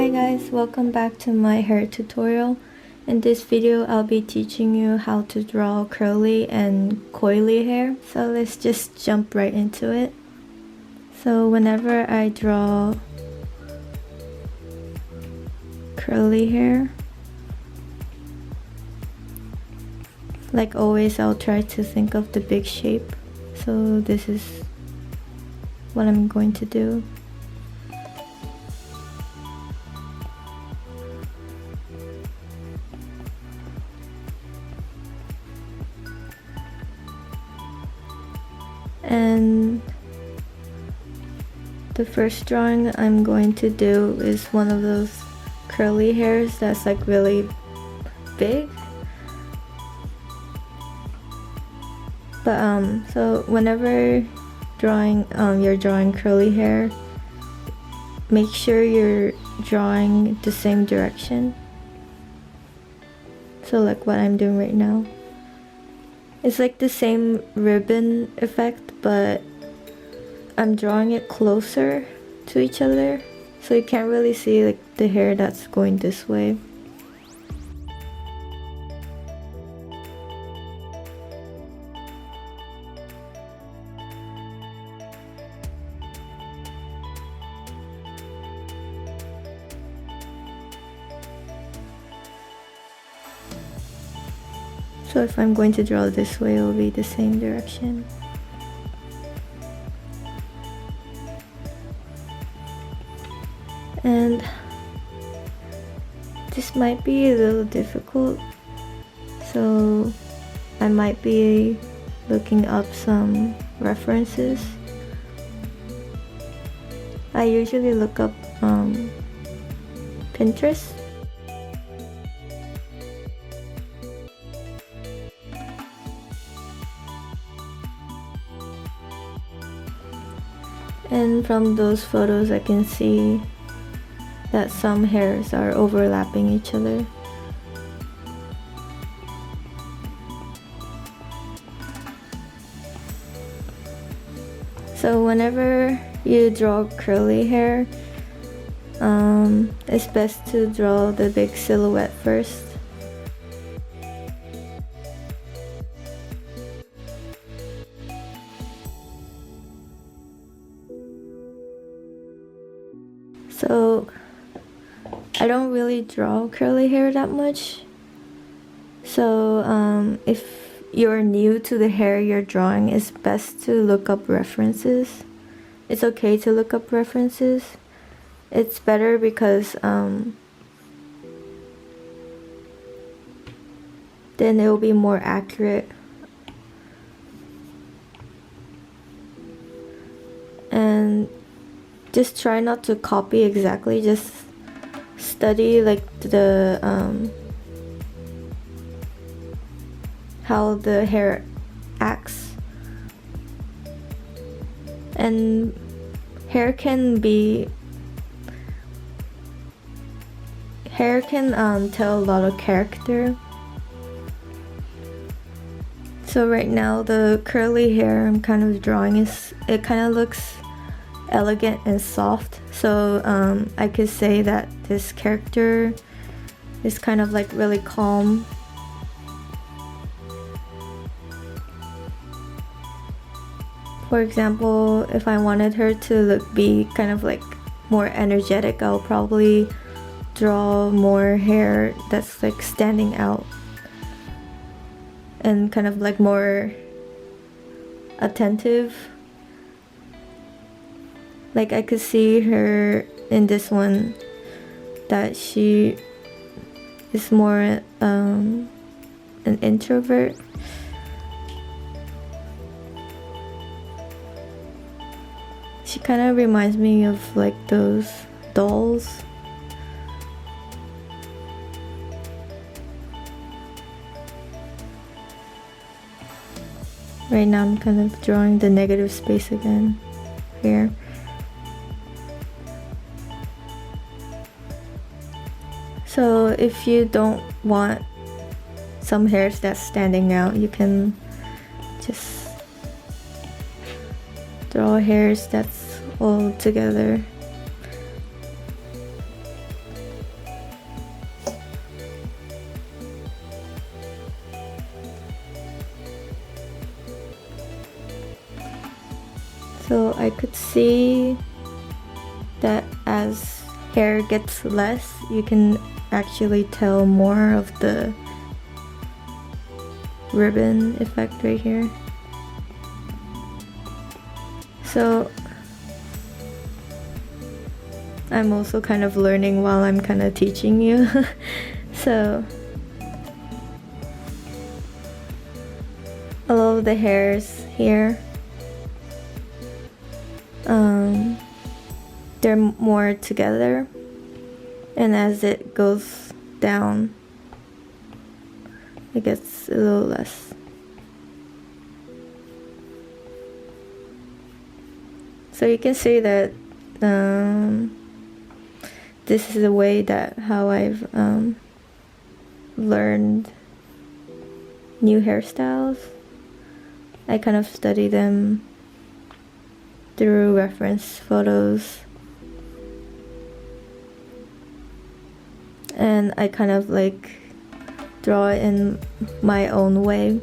Hi guys, welcome back to my hair tutorial. In this video, I'll be teaching you how to draw curly and coily hair. So let's just jump right into it. So whenever I draw curly hair, like always, I'll try to think of the big shape. So this is what I'm going to do. And the first drawing I'm going to do is one of those curly hairs that's like really big. But so whenever you're drawing curly hair, make sure you're drawing the same direction. So like what I'm doing right now. It's like the same ribbon effect, but I'm drawing it closer to each other, so you can't really see like the hair that's going this way. So if I'm going to draw this way, it will be the same direction. And this might be a little difficult, so I might be looking up some references. I usually look up Pinterest. And from those photos I can see that some hairs are overlapping each other. So whenever you draw curly hair, it's best to draw the big silhouette first. So I don't really draw curly hair that much. So if you're new to the hair you're drawing, it's best to look up references. It's okay to look up references. It's better because then it will be more accurate. And just try not to copy exactly, just study like the how the hair acts. And hair can tell a lot of character. So right now the curly hair I'm kind of drawing it kind of looks elegant and soft, so I could say that this character is kind of like really calm. For example, if I wanted her to be kind of like more energetic, I'll probably draw more hair that's like standing out and kind of like more attentive. Like I could see her in this one that she is more an introvert. She kind of reminds me of like those dolls. Right now I'm kind of drawing the negative space again here. So if you don't want some hairs that's standing out, you can just draw hairs that's all together. could see that as hair gets less, you can actually tell more of the ribbon effect right here. So I'm also kind of learning while I'm kind of teaching you. So all of the hairs here, they're more together, and as it goes down, it gets a little less. So you can see that this is a way that how I've learned new hairstyles. I kind of study them through reference photos, and I kind of like draw it in my own way.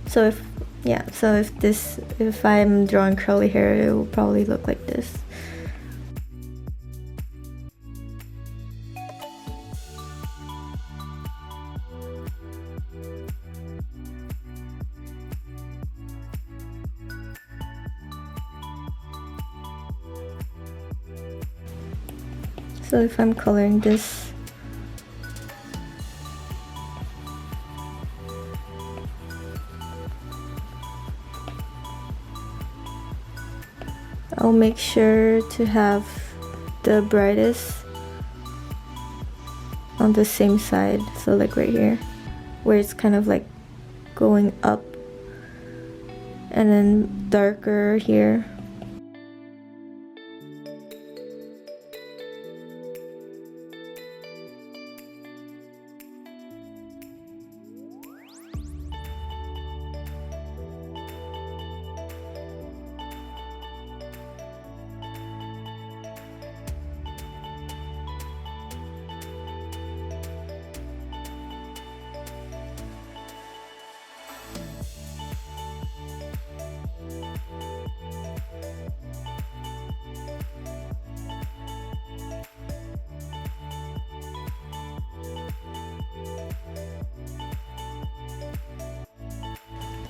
So if I'm drawing curly hair, it will probably look like this. So if I'm coloring this, I'll make sure to have the brightest on the same side, so like right here, where it's kind of like going up, and then darker here.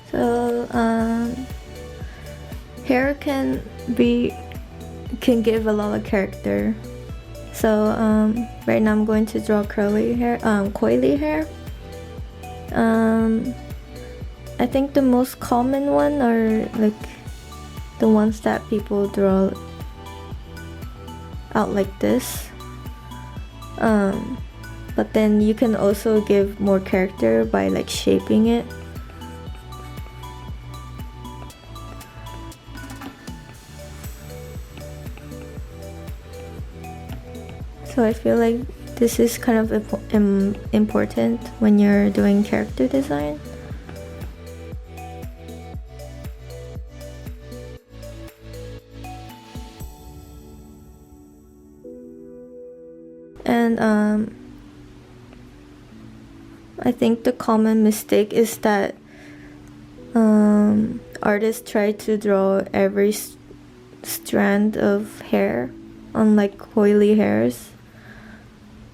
So hair can give a lot of character. So right now I'm going to draw curly hair, coily hair. I think the most common one are like the ones that people draw out like this. But then you can also give more character by like shaping it. So I feel like this is kind of important when you're doing character design. And I think the common mistake is that artists try to draw every strand of hair on like coily hairs,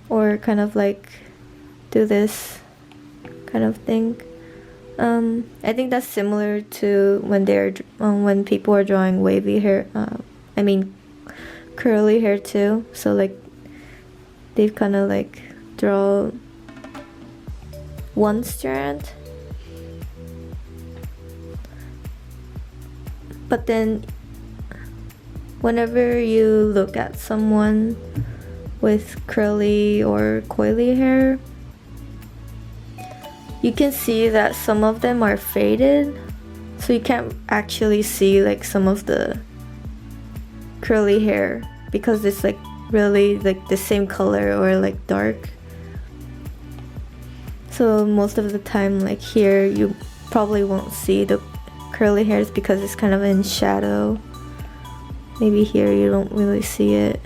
or kind of like do this kind of thing. I think that's similar to when people are drawing wavy hair. I mean curly hair too. So like they've kind of like draw one strand, but then whenever you look at someone with curly or coily hair, you can see that some of them are faded, so you can't actually see like some of the curly hair because it's like really like the same color or like dark. So most of the time, like here, you probably won't see the curly hairs because it's kind of in shadow. Maybe here you don't really see it,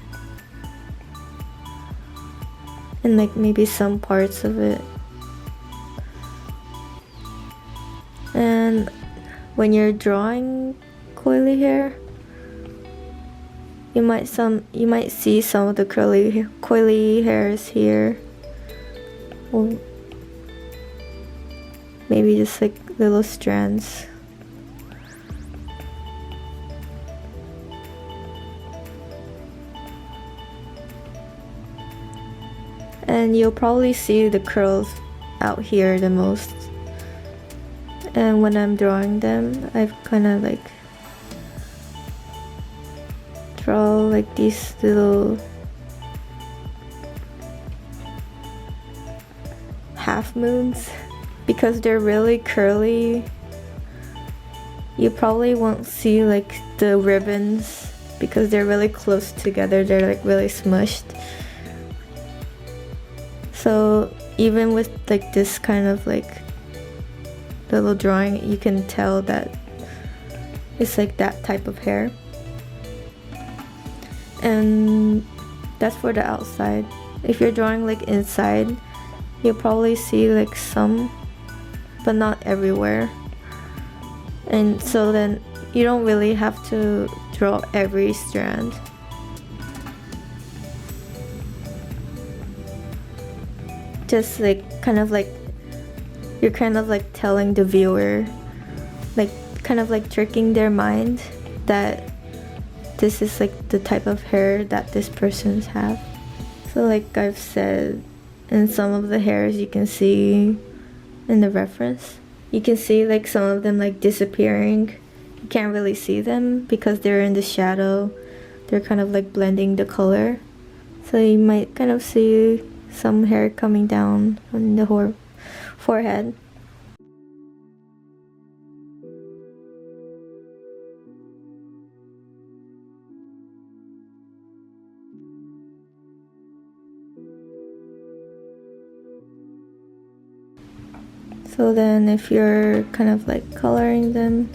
and like maybe some parts of it. And then when you're drawing coily hair, you might see some of the coily hairs here, or maybe just like little strands. And you'll probably see the curls out here the most. And when I'm drawing them, I've kind of like draw like these little half moons. Because they're really curly, you probably won't see like the ribbons because they're really close together. They're like really smushed. So even with like this kind of like little drawing, you can tell that it's like that type of hair. And that's for the outside. If you're drawing like inside, you'll probably see like some, but not everywhere. And so then you don't really have to draw every strand. Just like you're kind of like telling the viewer, like kind of like tricking their mind that this is like the type of hair that this person's have. So like I've said, in some of the hairs you can see in the reference, you can see like some of them like disappearing. You can't really see them because they're in the shadow. They're kind of like blending the color. So you might kind of see some hair coming down on the forehead. So then if you're kind of like coloring them,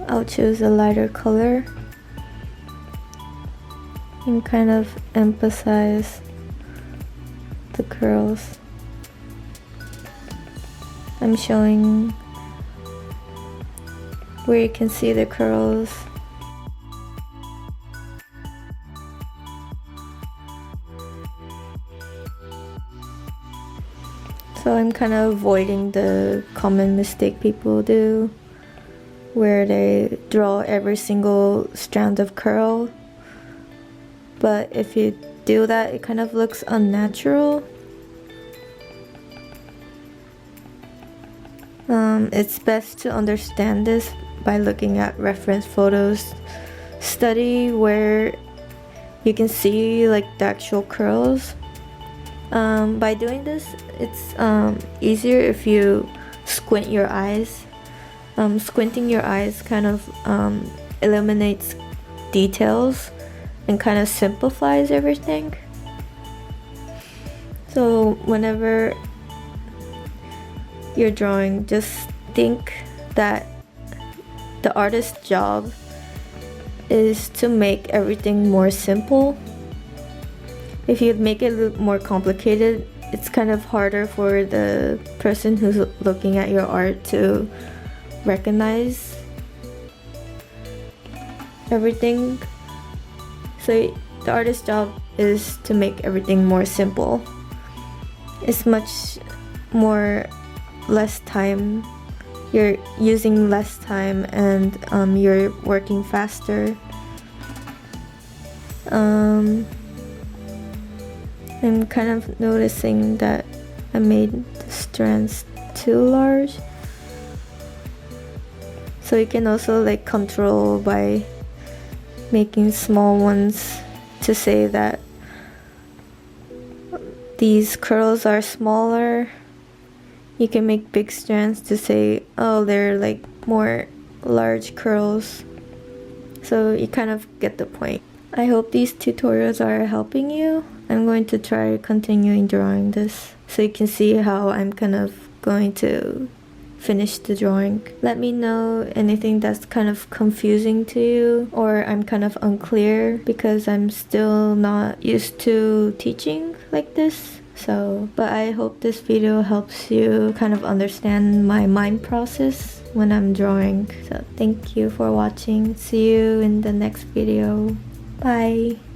I'll choose a lighter color and kind of emphasize the curls. I'm showing where you can see the curls. So I'm kind of avoiding the common mistake people do, where they draw every single strand of curl. But if you do that, it kind of looks unnatural. It's best to understand this by looking at reference photos. Study where you can see like the actual curls. By doing this, it's easier if you squint your eyes. Squinting your eyes kind of eliminates details and kind of simplifies everything. So whenever you're drawing, just think that the artist's job is to make everything more simple. If you make it look more complicated, it's kind of harder for the person who's looking at your art to recognize everything. So the artist's job is to make everything more simple. It's much more less time. You're using less time and you're working faster. I'm kind of noticing that I made the strands too large. So you can also like control by making small ones to say that these curls are smaller. You can make big strands to say, oh, they're like more large curls. So you kind of get the point. I hope these tutorials are helping you. I'm going to try continuing drawing this so you can see how I'm kind of going to finish the drawing. Let me know anything that's kind of confusing to you or I'm kind of unclear because I'm still not used to teaching like this. But I hope this video helps you kind of understand my mind process when I'm drawing. So thank you for watching. See you in the next video. Bye.